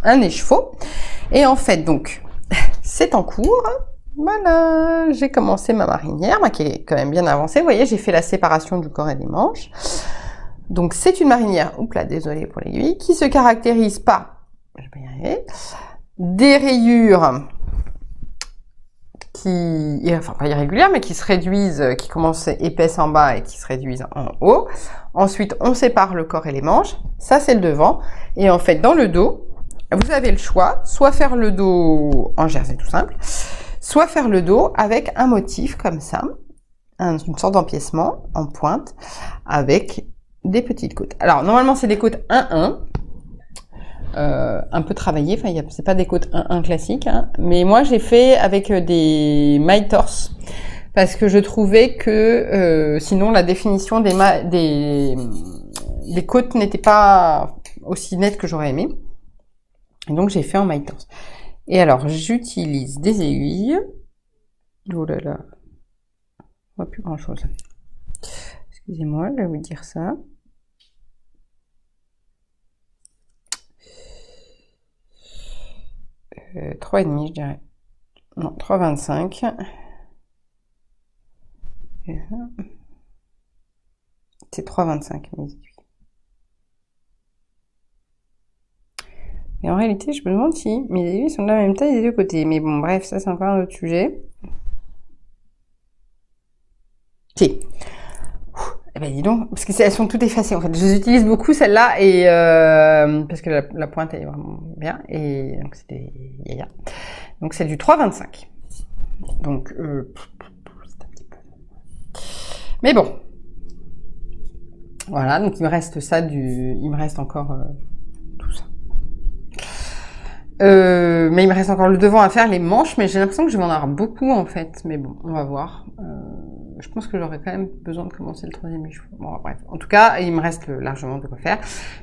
un écheveau et en fait donc c'est en cours. Voilà, j'ai commencé ma marinière, qui est quand même bien avancée. Vous voyez, j'ai fait la séparation du corps et des manches. Donc c'est une marinière, oups là, désolé pour l'aiguille, qui se caractérise par, je vais y arriver, des rayures qui, enfin pas irrégulières, mais qui se réduisent, qui commencent épaisses en bas et qui se réduisent en haut. Ensuite, on sépare le corps et les manches. Ça, c'est le devant. Et en fait, dans le dos, vous avez le choix, soit faire le dos en jersey tout simple, soit faire le dos avec un motif comme ça, une sorte d'empiècement en pointe, avec des petites côtes. Alors, normalement, c'est des côtes 1-1. Un peu travaillé, enfin c'est pas des côtes 1-1 classiques, hein, mais moi j'ai fait avec des mailles torse parce que je trouvais que sinon la définition des côtes n'était pas aussi nette que j'aurais aimé, et donc j'ai fait en mailles torse. Et alors j'utilise des aiguilles, oh là là, on voit plus grand chose, excusez-moi, je vais vous dire ça. 3,5 je dirais. Non, 3,25. C'est 3,25 mes aiguilles. Et en réalité, je me demande si mes aiguilles sont de la même taille des deux côtés. Mais bon, bref, ça c'est encore un autre sujet. Si. Eh ben dis donc, parce que elles sont toutes effacées en fait. Je les utilise beaucoup celles-là et parce que la pointe est vraiment bien et donc c'était yaya. Donc c'est du 3,25. Donc c'est un petit peu. Mais bon, voilà. Donc il me reste ça il me reste encore tout ça. Mais il me reste encore le devant à faire, les manches, mais j'ai l'impression que je vais en avoir beaucoup en fait. Mais bon, on va voir. Je pense que j'aurais quand même besoin de commencer le troisième écheveau. Bon, bref. En tout cas, il me reste largement de quoi faire.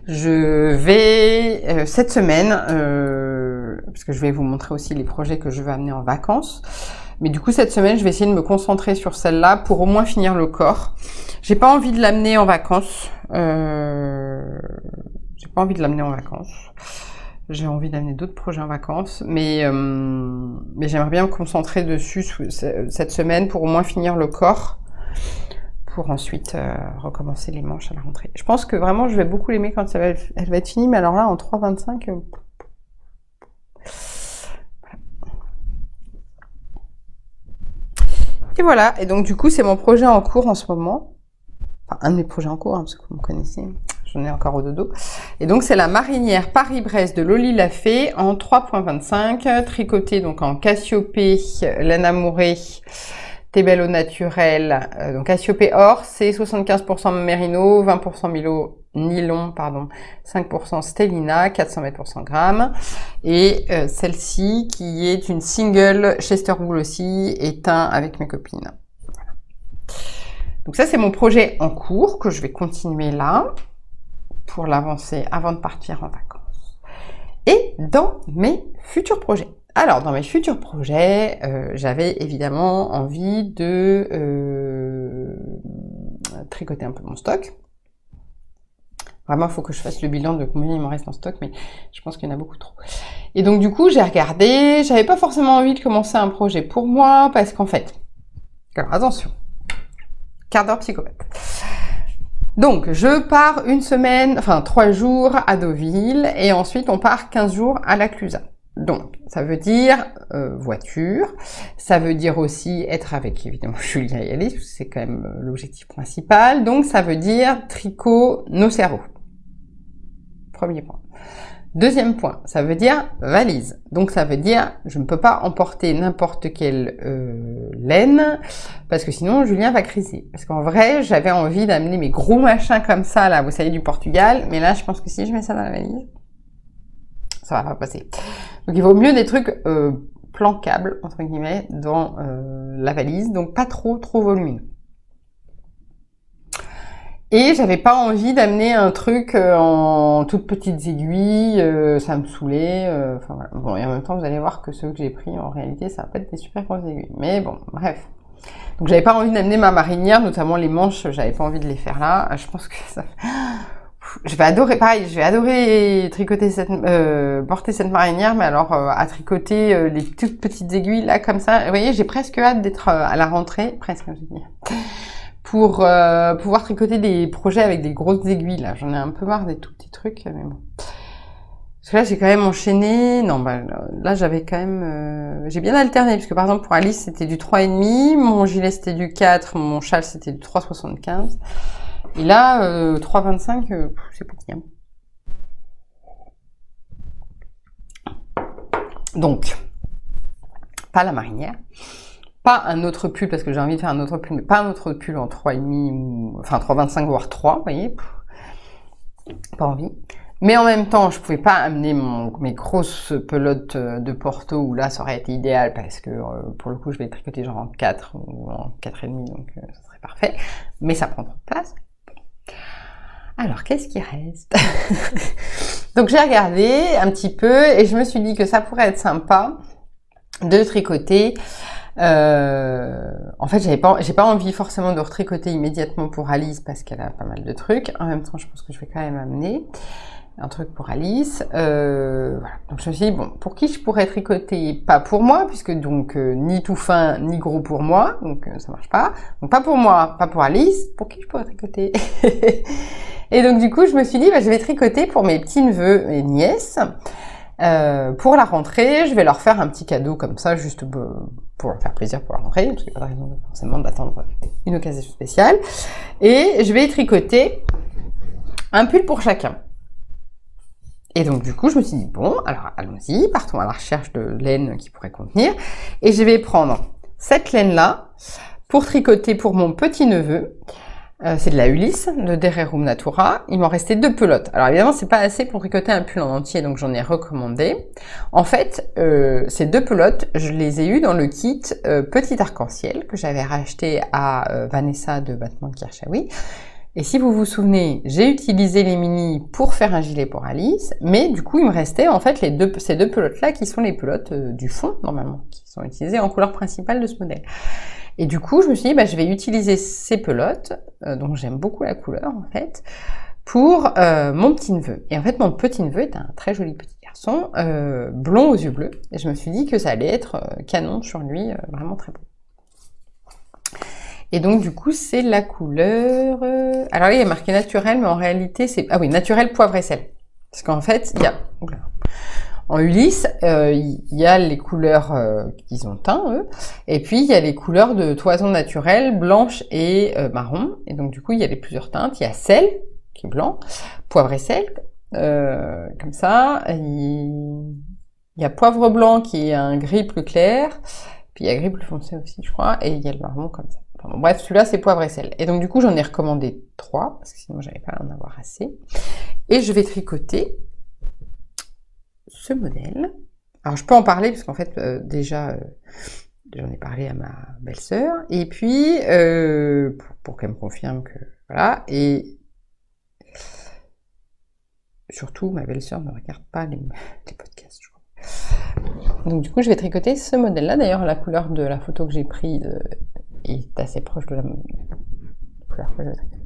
Je vais, cette semaine, parce que je vais vous montrer aussi les projets que je veux amener en vacances. Mais du coup, cette semaine, je vais essayer de me concentrer sur celle-là pour au moins finir le corps. J'ai pas envie de l'amener en vacances. J'ai pas envie de l'amener en vacances. J'ai envie d'amener d'autres projets en vacances, mais j'aimerais bien me concentrer dessus cette semaine pour au moins finir le corps, pour ensuite recommencer les manches à la rentrée. Je pense que vraiment, je vais beaucoup l'aimer quand elle va être finie, mais alors là, en 3,25... Et voilà, et donc du coup, c'est mon projet en cours en ce moment. Enfin, un de mes projets en cours, hein, parce que vous me connaissez. J'en ai encore au dodo. Et donc, c'est la marinière Paris-Brest de Loli Lafay en 3,25, tricotée donc en Cassiopée, laine amourée, Tébello naturel. Donc, Cassiopée or, c'est 75% mérino, 20% nylon, pardon, 5% stellina, 400 mètres pour 100 grammes. Et celle-ci, qui est une single Chester Wool aussi, est teint avec mes copines. Voilà. Donc ça, c'est mon projet en cours que je vais continuer là pour l'avancer avant de partir en vacances. Et dans mes futurs projets. Alors, dans mes futurs projets, j'avais évidemment envie de tricoter un peu mon stock. Vraiment, il faut que je fasse le bilan de combien il m'en reste en stock, mais je pense qu'il y en a beaucoup trop. Et donc, du coup, j'ai regardé. J'avais pas forcément envie de commencer un projet pour moi, parce qu'en fait... Alors, attention. Quart d'heure psychopathe. Donc, je pars une semaine, enfin 3 jours à Deauville, et ensuite on part 15 jours à la Clusaz. Donc, ça veut dire voiture, ça veut dire aussi être avec, évidemment, Julia et Alice, c'est quand même l'objectif principal. Donc, ça veut dire tricot nos cerveaux. Premier point. Deuxième point, ça veut dire valise. Donc ça veut dire je ne peux pas emporter n'importe quelle laine parce que sinon Julien va criser. Parce qu'en vrai, j'avais envie d'amener mes gros machins comme ça là, vous savez, du Portugal, mais là je pense que si je mets ça dans la valise, ça va pas passer. Donc il vaut mieux des trucs planquables entre guillemets dans la valise, donc pas trop volumineux. Et j'avais pas envie d'amener un truc en toutes petites aiguilles, ça me saoulait. Enfin voilà. Bon, et en même temps, vous allez voir que ceux que j'ai pris, en réalité, ça va pas être des super grosses aiguilles. Mais bon, bref. Donc j'avais pas envie d'amener ma marinière, notamment les manches, j'avais pas envie de les faire là. Je pense que ça... Je vais adorer, pareil, je vais adorer tricoter porter cette marinière, mais alors à tricoter les toutes petites aiguilles là, comme ça. Vous voyez, j'ai presque hâte d'être à la rentrée, presque, je veux dire, pour pouvoir tricoter des projets avec des grosses aiguilles là. J'en ai un peu marre des tout petits trucs, mais bon. Parce que là j'ai quand même enchaîné. Non, bah là j'avais quand même j'ai bien alterné, parce que par exemple pour Alice c'était du 3,5, mon gilet c'était du 4, mon châle c'était du 3,75. Et là 3,25 c'est petit. Hein. Donc pas la marinière. Pas un autre pull, parce que j'ai envie de faire un autre pull, mais pas un autre pull en 3,5 ou... Enfin, 3,25 voire 3, vous voyez. Pas envie. Mais en même temps, je pouvais pas amener mes grosses pelotes de Porto, où là, ça aurait été idéal, parce que pour le coup, je vais tricoter genre en 4 ou en 4,5, donc ça serait parfait. Mais ça prend trop de place. Alors, qu'est-ce qui reste? Donc, j'ai regardé un petit peu, et je me suis dit que ça pourrait être sympa de tricoter. En fait, j'ai pas envie forcément de retricoter immédiatement pour Alice parce qu'elle a pas mal de trucs. En même temps, je pense que je vais quand même amener un truc pour Alice. Voilà. Donc je me suis dit, bon, pour qui je pourrais tricoter? Pas pour moi, puisque donc ni tout fin ni gros pour moi, donc ça marche pas. Donc pas pour moi, pas pour Alice. Pour qui je pourrais tricoter? Et donc du coup, je me suis dit, bah, je vais tricoter pour mes petits neveux et nièces. Pour la rentrée, je vais leur faire un petit cadeau comme ça, juste pour leur faire plaisir pour la rentrée, parce qu'il n'y a pas de raison forcément d'attendre une occasion spéciale. Et je vais tricoter un pull pour chacun. Et donc du coup, je me suis dit, bon, alors allons-y, partons à la recherche de laine qui pourrait contenir. Et je vais prendre cette laine-là pour tricoter pour mon petit-neveu. C'est de la Ulysse, de Dererum Natura. Il m'en restait 2 pelotes. Alors évidemment, c'est pas assez pour tricoter un pull en entier, donc j'en ai recommandé. En fait, ces 2 pelotes, je les ai eues dans le kit Petit Arc-en-Ciel que j'avais racheté à Vanessa de Battement de Kirchaoui. Et si vous vous souvenez, j'ai utilisé les mini pour faire un gilet pour Alice, mais du coup, il me restait en fait ces 2 pelotes-là qui sont les pelotes du fond, normalement, qui sont utilisées en couleur principale de ce modèle. Et du coup, je me suis dit, bah, je vais utiliser ces pelotes, dont j'aime beaucoup la couleur, en fait, pour mon petit-neveu. Et en fait, mon petit-neveu est un très joli petit garçon, blond aux yeux bleus. Et je me suis dit que ça allait être canon sur lui, vraiment très beau. Et donc, du coup, c'est la couleur... Alors là, il y a marqué naturel, mais en réalité, c'est... Ah oui, naturel, poivre et sel. Parce qu'en fait, il y a... Oula. En Ulysse, il y a les couleurs qu'ils ont teint, eux, et puis il y a les couleurs de toison naturelle, blanche et marron, et donc du coup il y a les plusieurs teintes. Il y a sel, qui est blanc, poivre et sel, comme ça, il y a poivre blanc qui est un gris plus clair, puis il y a gris plus foncé aussi, je crois, et il y a le marron comme ça. Enfin, bon, bref, celui-là c'est poivre et sel. Et donc du coup j'en ai recommandé 3, parce que sinon j'avais pas à en avoir assez, et je vais tricoter ce modèle. Alors je peux en parler parce qu'en fait déjà j'en ai parlé à ma belle-sœur, et puis pour qu'elle me confirme que voilà, et surtout ma belle-sœur ne regarde pas les podcasts, je crois. Donc du coup je vais tricoter ce modèle là. D'ailleurs la couleur de la photo que j'ai prise est assez proche de la couleur que je vais tricoter.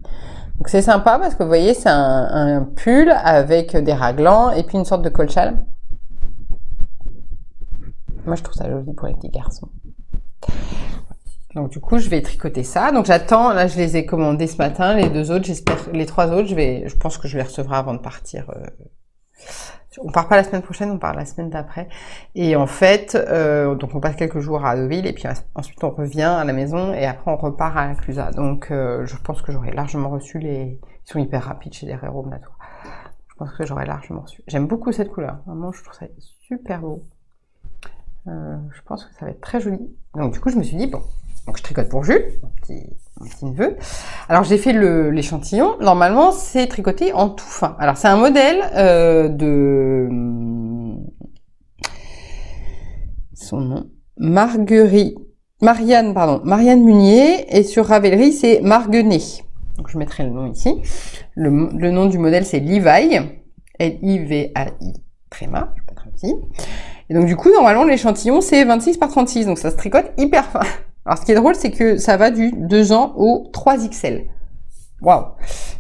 Donc c'est sympa parce que vous voyez c'est un pull avec des raglans et puis une sorte de col-châle. Moi, je trouve ça joli pour les petits garçons. Donc, du coup, je vais tricoter ça. Donc, j'attends. Là, je les ai commandés ce matin. Les 2 autres, j'espère. Les 3 autres, je pense que je les recevrai avant de partir. On part pas la semaine prochaine, on part la semaine d'après. Et en fait, donc on passe quelques jours à Deauville et puis ensuite on revient à la maison et après on repart à Inclusa. Donc, je pense que j'aurai largement reçu les... Ils sont hyper rapides chez Dererum Natura. Je pense que j'aurais largement su. J'aime beaucoup cette couleur. Vraiment, je trouve ça super beau. Je pense que ça va être très joli. Donc du coup, je me suis dit, bon, donc je tricote pour Jules, mon petit neveu. Alors j'ai fait l'échantillon. Normalement, c'est tricoté en tout fin. Alors c'est un modèle de... son nom, Marianne Munier, et sur Ravelry, c'est Marguenet. Donc je mettrai le nom ici. Le nom du modèle, c'est Levi, L-I-V-A-I, tréma, je mettrai ici. Et donc du coup, normalement, l'échantillon, c'est 26 par 36, donc ça se tricote hyper fin. Alors ce qui est drôle, c'est que ça va du 2 ans au 3XL. Waouh.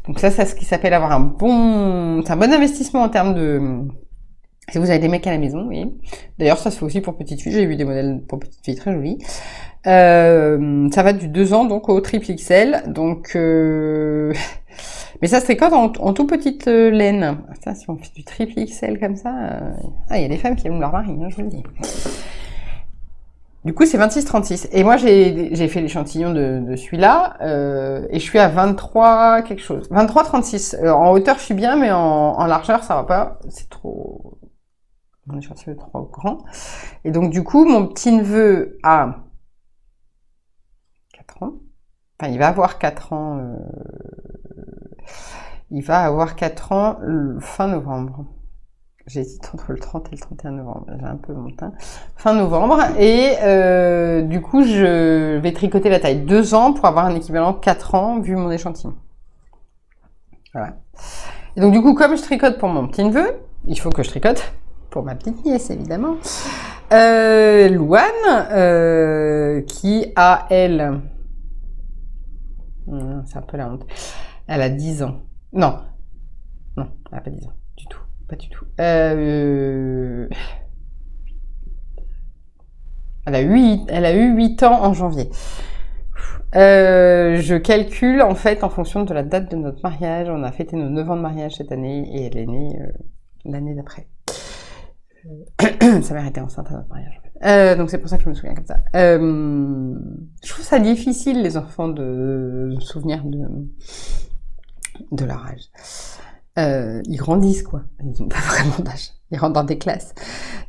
Donc ça, c'est ce qui s'appelle avoir un bon investissement en termes de... Si vous avez des mecs à la maison, oui. D'ailleurs, ça se fait aussi pour petites filles. J'ai vu des modèles pour petites filles très jolis. Ça va du 2 ans donc au triple XL. Donc, mais ça se tricote en tout petite laine. Ça, si on fait du triple XL comme ça, il y a des femmes qui aiment leur mari, hein, je vous le dis. Du coup, c'est 26-36. Et moi, j'ai fait l'échantillon de celui-là, et je suis à 23 quelque chose. 23-36. En hauteur, je suis bien, mais en largeur, ça va pas. C'est trop... Mon échantillon est trop grand. Et donc, du coup, mon petit neveu a 4 ans. Enfin, il va avoir 4 ans. Il va avoir 4 ans fin novembre. J'hésite entre le 30 et le 31 novembre. J'ai un peu mon teint. Fin novembre. Et du coup, je vais tricoter la taille 2 ans pour avoir un équivalent 4 ans vu mon échantillon. Voilà. Et donc, du coup, comme je tricote pour mon petit neveu, il faut que je tricote pour ma petite nièce, évidemment. Louane, qui a, elle... c'est un peu la honte. Elle a 10 ans. Non, elle n'a pas 10 ans. Du tout. Pas du tout. Elle a eu 8 ans en janvier. Je calcule, en fait, en fonction de la date de notre mariage. On a fêté nos 9 ans de mariage cette année et elle est née l'année d'après. Sa mère était enceinte à notre mariage, en fait. Donc c'est pour ça que je me souviens comme ça. Je trouve ça difficile, les enfants, de se souvenir de leur âge. Ils grandissent, quoi. Ils n'ont pas vraiment d'âge. Ils rentrent dans des classes.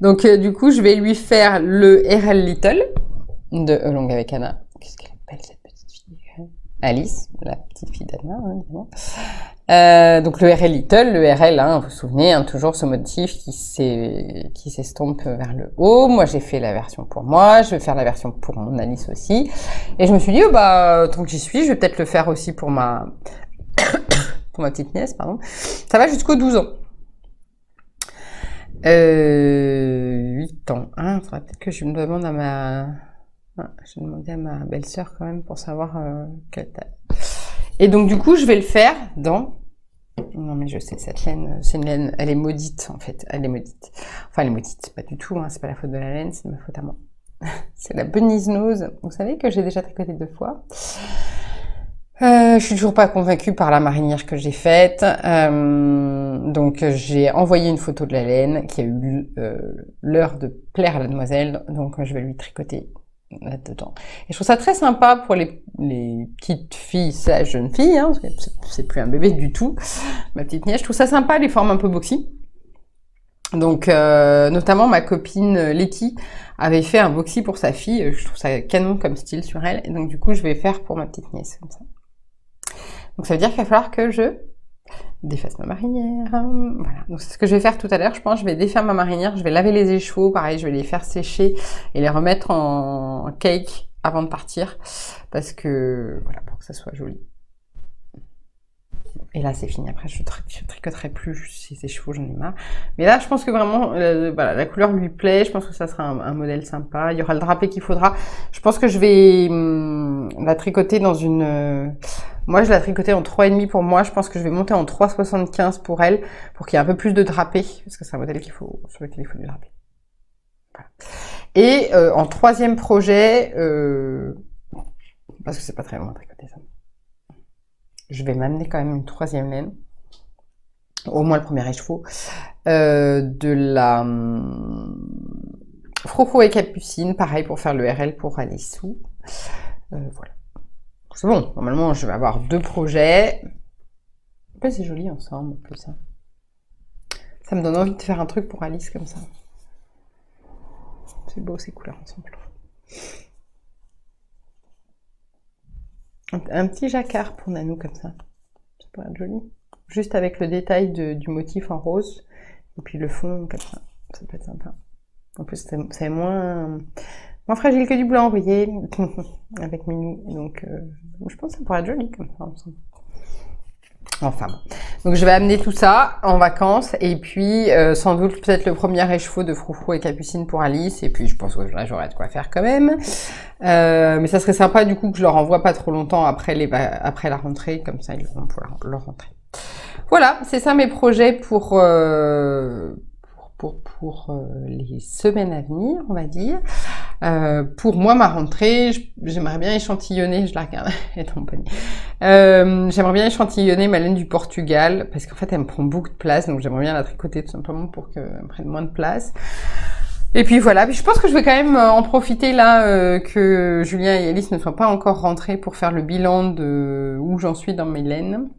Donc du coup, je vais lui faire le RL Little de Along avec Anna. Qu'est-ce qu'elle appelle cette petite fille? Alice, la petite fille d'Anna, hein, évidemment. Donc le RL Little, le RL, hein, vous vous souvenez, hein, toujours ce motif qui s'estompe vers le haut. Moi, j'ai fait la version pour moi, je vais faire la version pour mon Alice aussi. Et je me suis dit, oh, bah, tant que j'y suis, je vais peut-être le faire aussi pour ma petite nièce, pardon. Ça va jusqu'aux 12 ans. 8 ans. Hein, faudrait peut-être que je me demande à je vais demander à ma belle-sœur quand même pour savoir quelle taille. Et donc du coup, je vais le faire dans... Non mais je sais, cette laine, c'est une laine, elle est maudite en fait, elle est maudite. Enfin, elle est maudite, pas du tout, hein, c'est pas la faute de la laine, c'est ma faute à moi. C'est la Bunny's Nose. Vous savez que j'ai déjà tricoté 2 fois. Je suis toujours pas convaincue par la marinière que j'ai faite. Donc j'ai envoyé une photo de la laine qui a eu l'heure de plaire à la demoiselle. Donc je vais lui tricoter là-dedans. Et je trouve ça très sympa pour les petites filles, jeunes filles, hein, parce que c'est plus un bébé du tout. Ma petite nièce, je trouve ça sympa, les formes un peu boxy. Donc notamment ma copine Letty avait fait un boxy pour sa fille. Je trouve ça canon comme style sur elle. Et donc du coup je vais faire pour ma petite nièce comme ça. Donc ça veut dire qu'il va falloir que je défasse ma marinière. Voilà. Donc c'est ce que je vais faire tout à l'heure. Je pense que je vais défaire ma marinière. Je vais laver les écheveaux. Pareil, je vais les faire sécher et les remettre en cake avant de partir. Parce que, voilà, pour que ça soit joli. Et là, c'est fini. Après, je tricoterai plus ces écheveaux, j'en ai marre. Mais là, je pense que vraiment, voilà, la couleur lui plaît. Je pense que ça sera un modèle sympa. Il y aura le drapé qu'il faudra. Je pense que je vais la tricoter dans une... moi, je la tricotais en 3,5 pour moi. Je pense que je vais monter en 3,75 pour elle, pour qu'il y ait un peu plus de drapé. Parce que c'est un modèle sur lequel il faut du drapé. Voilà. Et en 3e projet, parce que c'est pas très long à tricoter ça. Je vais m'amener quand même une 3e laine, au moins le premier écheveau, de la Frofo et Capucine, pareil pour faire le RL pour aller sous. Voilà. C'est bon, normalement je vais avoir 2 projets. En plus c'est joli ensemble, en plus. Hein. Ça me donne envie de faire un truc pour Alice comme ça. C'est beau ces couleurs ensemble. Un petit jacquard pour Nanou comme ça. Ça pourrait être joli. Juste avec le détail du motif en rose. Et puis le fond comme ça. Ça peut être sympa. En plus, c'est moins fragile que du blanc, vous voyez, avec Minou. Donc, je pense que ça pourrait être joli comme ça ensemble. Enfin bon. Donc je vais amener tout ça en vacances et puis sans doute peut-être le premier écheveau de Froufrou et Capucine pour Alice et puis je pense que là j'aurai de quoi faire quand même. Mais ça serait sympa du coup que je leur envoie pas trop longtemps après la rentrée, comme ça ils vont pouvoir leur rentrer. Voilà, c'est ça mes projets pour les semaines à venir, on va dire. Pour moi, ma rentrée, j'aimerais bien échantillonner, je la regarde, elle est en panier. J'aimerais bien échantillonner ma laine du Portugal, parce qu'en fait, elle me prend beaucoup de place, donc j'aimerais bien la tricoter tout simplement pour qu'elle me prenne moins de place. Et puis voilà, puis je pense que je vais quand même en profiter là que Julien et Alice ne soient pas encore rentrés pour faire le bilan de où j'en suis dans mes laines,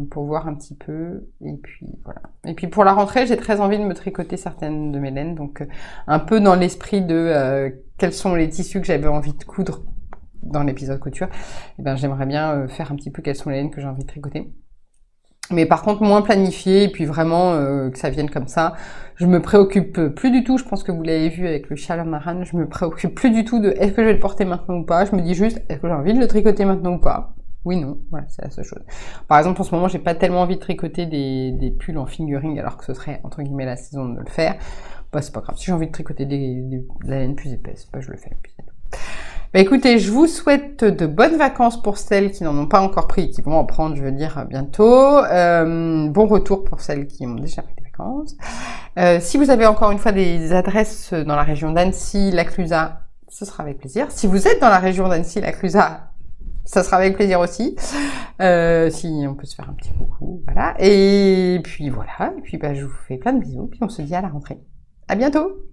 pour voir un petit peu. Et puis voilà. Et puis pour la rentrée, j'ai très envie de me tricoter certaines de mes laines, donc un peu dans l'esprit de quels sont les tissus que j'avais envie de coudre dans l'épisode couture. Et ben j'aimerais bien faire un petit peu quelles sont les laines que j'ai envie de tricoter. Mais par contre, moins planifié, et puis vraiment que ça vienne comme ça. Je me préoccupe plus du tout, je pense que vous l'avez vu avec le châle Maran, je me préoccupe plus du tout de est-ce que je vais le porter maintenant ou pas. Je me dis juste, est-ce que j'ai envie de le tricoter maintenant ou pas? Oui, non, voilà, c'est la seule chose. Par exemple, en ce moment, j'ai pas tellement envie de tricoter des pulls en fingering, alors que ce serait, entre guillemets, la saison de le faire. Bah, c'est pas grave. Si j'ai envie de tricoter de la laine plus épaisse, bah, je le fais, puis c'est tout. Bah écoutez, je vous souhaite de bonnes vacances pour celles qui n'en ont pas encore pris et qui vont en prendre, je veux dire, bientôt. Bon retour pour celles qui ont déjà pris des vacances. Si vous avez encore une fois des adresses dans la région d'Annecy, la Clusaz, ce sera avec plaisir. Si vous êtes dans la région d'Annecy, la Clusaz, ça sera avec plaisir aussi. Si on peut se faire un petit coucou, voilà. Et puis voilà. Et puis bah je vous fais plein de bisous. Puis on se dit à la rentrée. À bientôt!